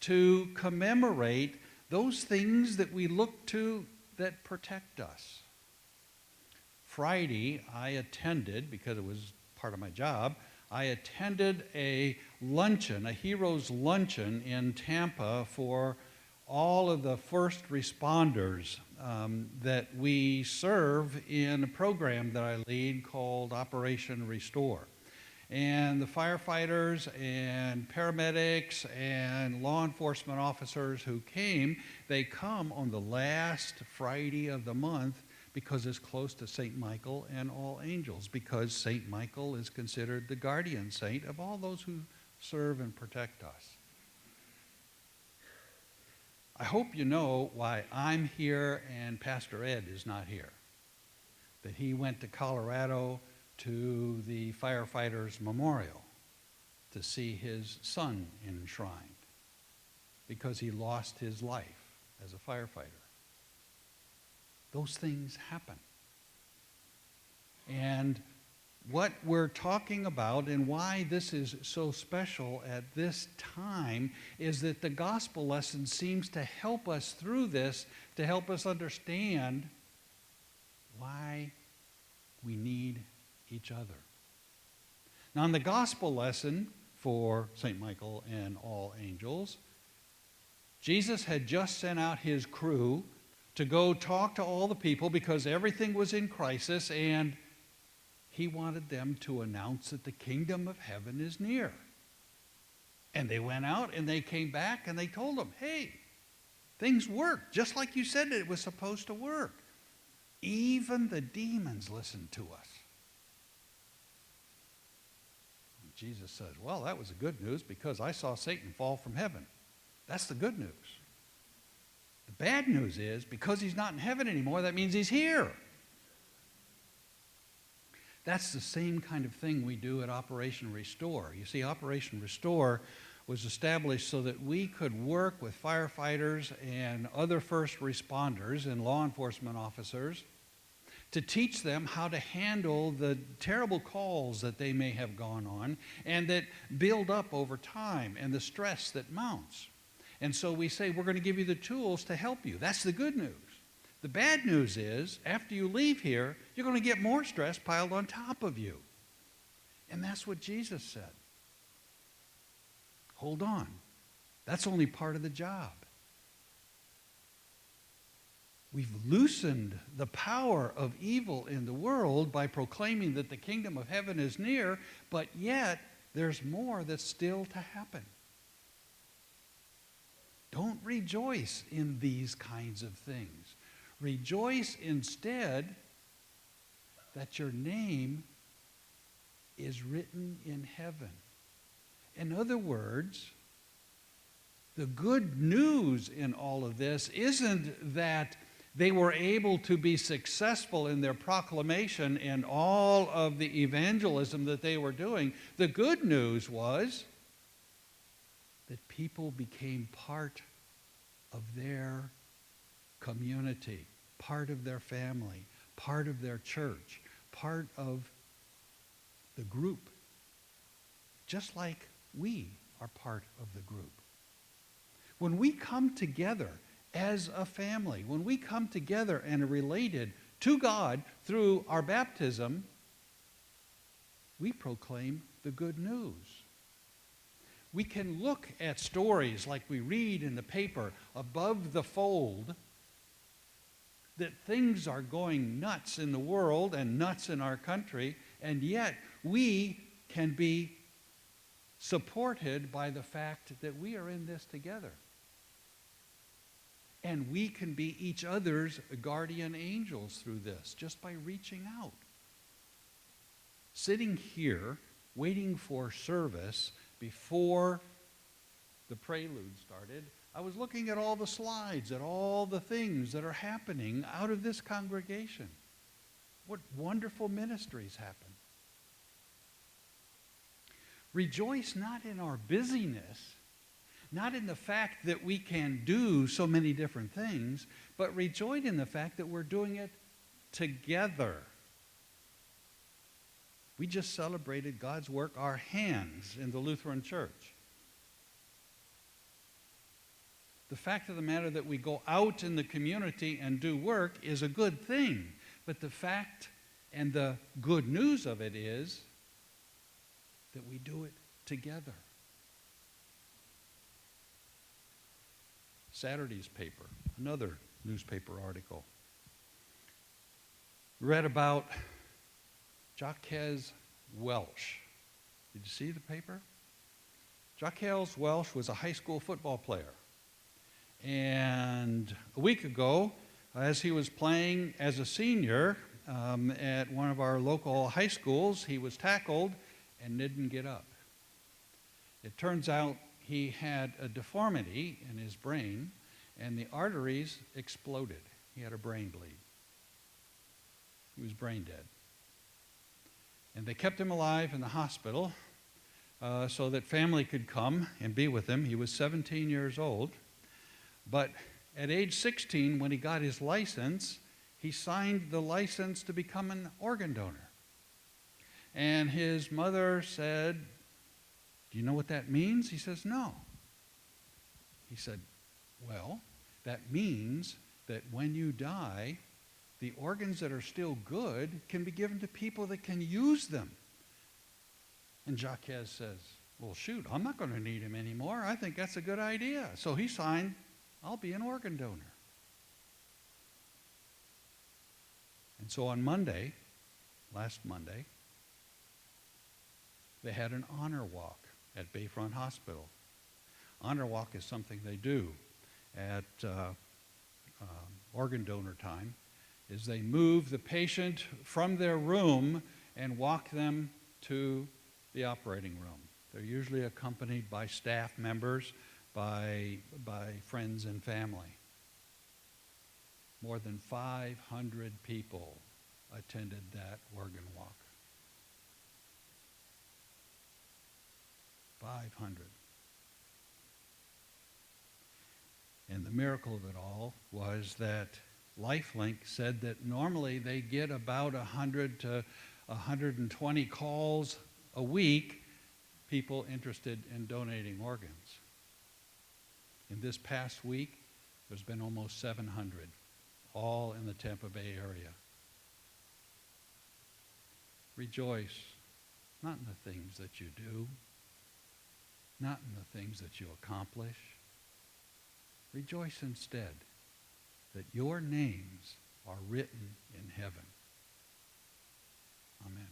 to commemorate those things that we look to that protect us. Friday, I attended, because it was part of my job, I attended a luncheon, a heroes luncheon in Tampa for all of the first responders that we serve in a program that I lead called Operation Restore. And the firefighters and paramedics and law enforcement officers who came, they come on the last Friday of the month because it's close to St. Michael and All Angels, because St. Michael is considered the guardian saint of all those who serve and protect us. I hope you know why I'm here and Pastor Ed is not here. That he went to Colorado to the firefighters' memorial to see his son enshrined because he lost his life as a firefighter. Those things happen. And what we're talking about and why this is so special at this time is that the gospel lesson seems to help us through this, to help us understand why we need each other. Now, in the gospel lesson for St. Michael and all angels, Jesus had just sent out his crew to go talk to all the people because everything was in crisis, and he wanted them to announce that the kingdom of heaven is near. And they went out and they came back and they told them, hey, things work just like you said it was supposed to work. Even the demons listened to us. And Jesus says, well, that was the good news because I saw Satan fall from heaven. That's the good news. The bad news is, because he's not in heaven anymore, that means he's here. That's the same kind of thing we do at Operation Restore. You see, Operation Restore was established so that we could work with firefighters and other first responders and law enforcement officers to teach them how to handle the terrible calls that they may have gone on and that build up over time and the stress that mounts. And so we say, we're going to give you the tools to help you. That's the good news. The bad news is, after you leave here, you're going to get more stress piled on top of you. And that's what Jesus said. Hold on. That's only part of the job. We've loosened the power of evil in the world by proclaiming that the kingdom of heaven is near, but yet there's more that's still to happen. Don't rejoice in these kinds of things. Rejoice instead that your name is written in heaven. In other words, the good news in all of this isn't that they were able to be successful in their proclamation and all of the evangelism that they were doing. The good news was that people became part of their community, part of their family, part of their church, part of the group, just like we are part of the group. When we come together as a family, when we come together and are related to God through our baptism, we proclaim the good news. We can look at stories like we read in the paper above the fold that things are going nuts in the world and nuts in our country, and yet we can be supported by the fact that we are in this together. And we can be each other's guardian angels through this just by reaching out. Sitting here, waiting for service before the prelude started, I was looking at all the slides, at all the things that are happening out of this congregation. What wonderful ministries happen. Rejoice not in our busyness, not in the fact that we can do so many different things, but rejoice in the fact that we're doing it together. We just celebrated God's work, our hands, in the Lutheran Church. The fact of the matter that we go out in the community and do work is a good thing. But the fact and the good news of it is that we do it together. Saturday's paper, another newspaper article, read about Jacques Welch. Did you see the paper? Jacques Welch was a high school football player. And a week ago, as he was playing as a senior at one of our local high schools, he was tackled and didn't get up. It turns out he had a deformity in his brain, and the arteries exploded. He had a brain bleed. He was brain dead. And they kept him alive in the hospital so that family could come and be with him. He was 17 years old. But at age 16, when he got his license, he signed the license to become an organ donor. And his mother said, "Do you know what that means?" He says, "No." He said, "Well, that means that when you die, the organs that are still good can be given to people that can use them." And Jacques says, "Well, shoot, I'm not going to need him anymore. I think that's a good idea." So he signed, "I'll be an organ donor." And so on Monday, last Monday, they had an honor walk at Bayfront Hospital. Honor walk is something they do at organ donor time, is they move the patient from their room and walk them to the operating room. They're usually accompanied by staff members, by friends and family. More than 500 people attended that organ walk. 500. And the miracle of it all was that LifeLink said that normally they get about 100 to 120 calls a week, people interested in donating organs. In this past week, there's been almost 700, all in the Tampa Bay area. Rejoice, not in the things that you do, not in the things that you accomplish. Rejoice instead that your names are written in heaven. Amen.